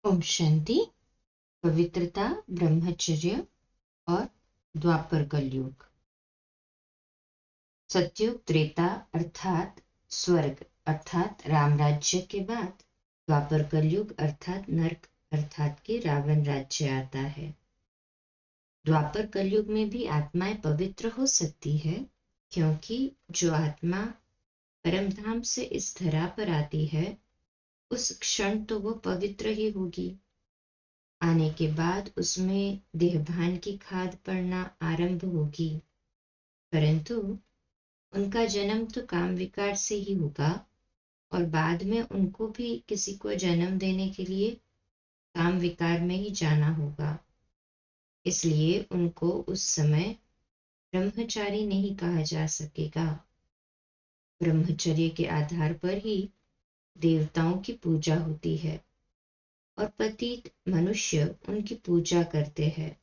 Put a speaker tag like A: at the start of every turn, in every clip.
A: ओम शांति। पवित्रता, ब्रह्मचर्य और द्वापर कलयुग। सतयुग, त्रेता अर्थात स्वर्ग अर्थात राम राज्य के बाद द्वापर कलयुग अर्थात नरक अर्थात कि रावण राज्य आता है। द्वापर कलयुग में भी आत्माएं पवित्र हो सकती है, क्योंकि जो आत्मा परमधाम से इस धरा पर आती है उस क्षण तो वो पवित्र ही होगी। आने के बाद उसमें देहभान की खाद पड़ना आरंभ होगी, परंतु उनका जन्म तो काम विकार से ही होगा और बाद में उनको भी किसी को जन्म देने के लिए काम विकार में ही जाना होगा। इसलिए उनको उस समय ब्रह्मचारी नहीं कहा जा सकेगा। ब्रह्मचर्य के आधार पर ही देवताओं की पूजा होती है और पतित मनुष्य उनकी पूजा करते हैं।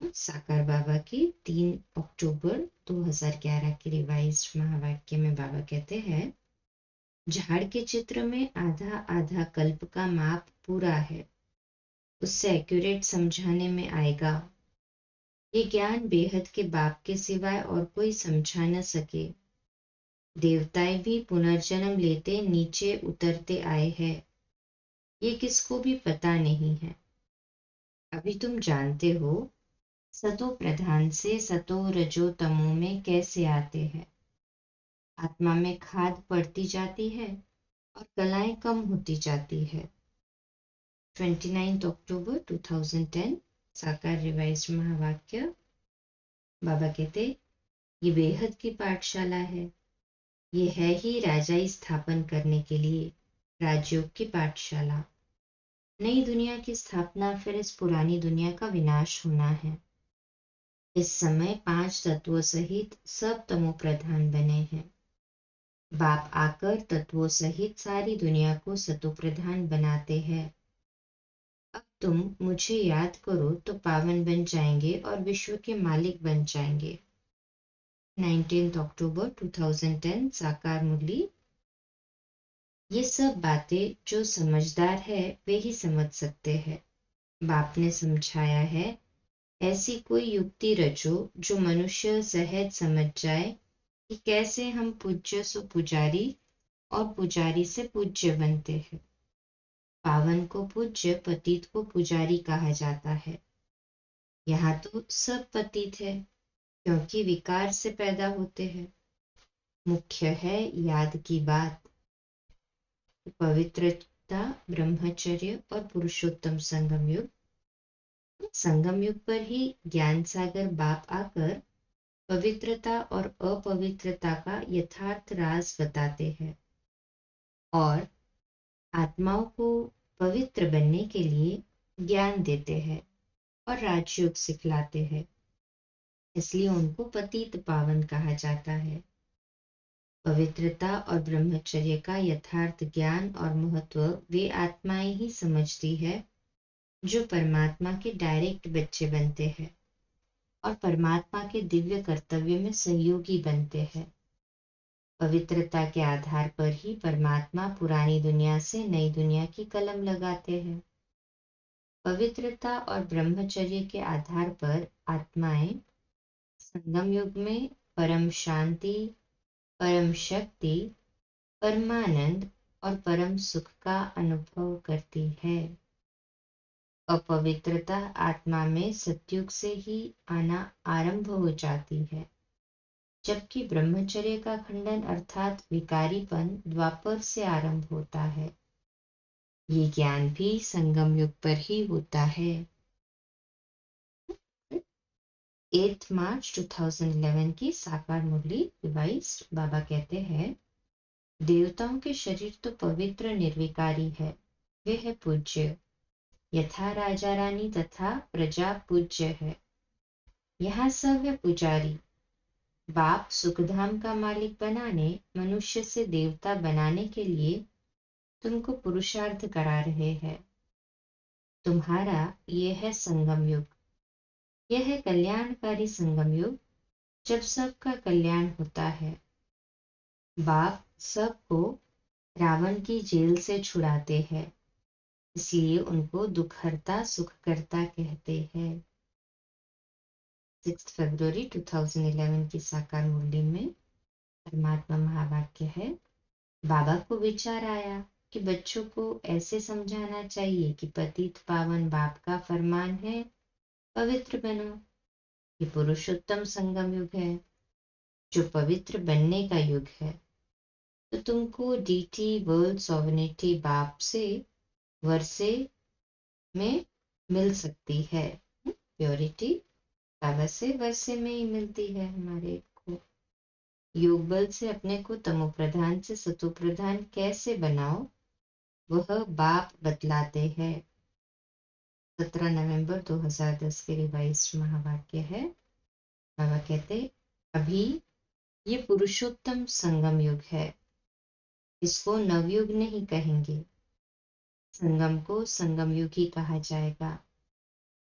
A: साकार बाबा की 3 अक्टूबर 2011 के रिवाइज्ड महावाक्य में बाबा कहते हैं, झाड़ के चित्र में आधा आधा कल्प का माप पूरा है, उससे एक्यूरेट समझाने में आएगा। ये ज्ञान बेहद के बाप के सिवाय और कोई समझा न सके। देवताएं भी पुनर्जन्म लेते नीचे उतरते आए हैं, ये किसको भी पता नहीं है। अभी तुम जानते हो सतो प्रधान से सतो रजो तमो में कैसे आते हैं। आत्मा में खाद पड़ती जाती है और कलाएं कम होती जाती है। 29 अक्टूबर 2010 साकार रिवाइज्ड महावाक्य। बाबा कहते, ये बेहद की पाठशाला है। ये है ही राजाई स्थापन करने के लिए राजयोग की पाठशाला। नई दुनिया की स्थापना, फिर इस पुरानी दुनिया का विनाश होना है। इस समय 5 तत्वों सहित सब तमो प्रधान बने हैं। बाप आकर तत्वों सहित सारी दुनिया को सतो प्रधान बनाते हैं। अब तुम मुझे याद करो तो पावन बन जाएंगे और विश्व के मालिक बन जाएंगे। 19 अक्टूबर 2010 साकार मुरली। ये सब बातें जो समझदार है वे ही समझ सकते हैं। बाप ने समझाया है, ऐसी कोई युक्ति रचो जो मनुष्य सहज समझ जाए कि कैसे हम पूज्य सो पुजारी और पुजारी से पूज्य बनते हैं। पावन को पूज्य, पतित को पुजारी कहा जाता है। यहाँ तो सब पतित है, क्योंकि विकार से पैदा होते हैं। मुख्य है याद की बात। पवित्रता, ब्रह्मचर्य और पुरुषोत्तम संगम युग। संगम युग पर ही ज्ञान सागर बाप आकर पवित्रता और अपवित्रता का यथार्थ राज बताते हैं और आत्माओं को पवित्र बनने के लिए ज्ञान देते हैं और राजयोग सिखलाते हैं। इसलिए उनको पतित पावन कहा जाता है। पवित्रता और ब्रह्मचर्य का यथार्थ ज्ञान और महत्व वे आत्माएं ही समझती है जो परमात्मा के डायरेक्ट बच्चे बनते हैं और परमात्मा के दिव्य कर्तव्य में सहयोगी बनते हैं। पवित्रता के आधार पर ही परमात्मा पुरानी दुनिया से नई दुनिया की कलम लगाते हैं। पवित्रता और ब्रह्मचर्य के आधार पर आत्माएं संगम युग में परम शांति, परम शक्ति, परमानंद और परम सुख का अनुभव करती है। अपवित्रता आत्मा में सतयुग से ही आना आरंभ हो जाती है, जबकि ब्रह्मचर्य का खंडन अर्थात विकारीपन द्वापर से आरंभ होता है। ये ज्ञान भी संगम युग पर ही होता है। 8 मार्च 2011 की साकार मुरली रिवाइज। बाबा कहते हैं, देवताओं के शरीर तो पवित्र निर्विकारी है, वे है पूज्य। यथा राजा रानी तथा प्रजा पूज्य है। यहाँ सब है पुजारी। बाप सुखधाम का मालिक बनाने, मनुष्य से देवता बनाने के लिए तुमको पुरुषार्थ करा रहे हैं। तुम्हारा ये है संगम युग। यह है कल्याणकारी संगम युग, जब सबका कल्याण होता है। बाप सबको रावण की जेल से छुड़ाते हैं। इसलिए उनको दुखहर्ता सुखकर्ता कहते हैं। 6 फरवरी 2011 की साकार मुरली में परमात्मा महावाक्य है, बाबा को विचार आया कि बच्चों को ऐसे समझाना चाहिए कि पतित पावन बाप का फरमान है, पवित्र बनो। ये पुरुषोत्तम संगम युग है, जो पवित्र बनने का युग है। तो तुमको डीटी वर्ल्ड सॉवरेनिटी बाप से वर्षे में मिल सकती है। प्योरिटी बाबा से वर्षे में ही मिलती है हमारे को। योग बल से अपने को तमो प्रधान से सतो प्रधान कैसे बनाओ, वह बाप बतलाते हैं। 17 नवंबर 2010 के रिवाइज्ड महावाक्य है। बाबा कहते, अभी ये पुरुषोत्तम संगम युग है, इसको नवयुग नहीं कहेंगे, संगम को संगम युग ही कहा जाएगा।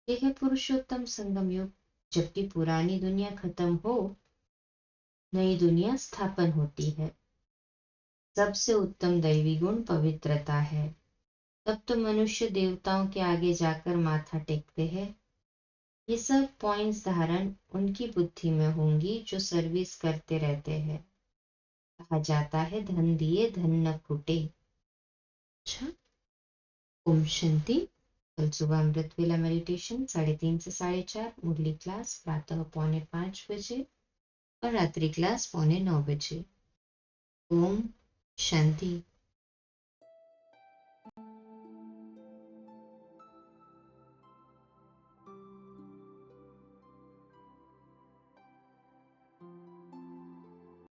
A: यह है पुरुषोत्तम संगम युग। जबकि पुरानी दुनिया खत्म हो, नई दुनिया स्थापन होती है। सबसे उत्तम दैवी गुण पवित्रता है। तब तो मनुष्य देवताओं के आगे जाकर माथा टेकते हैं। ये सब पॉइंट्स धारण उनकी बुद्धि में होंगी जो सर्विस करते रहते हैं। कहा जाता है, धन दिए धन न फूटे। अच्छा, ओम शांति। कल सुबह अमृत वेला मेडिटेशन 3:30 से 4:30, मुरली क्लास प्रातः 4:45 बजे और रात्रि क्लास 8:45 बजे। ओम शांति।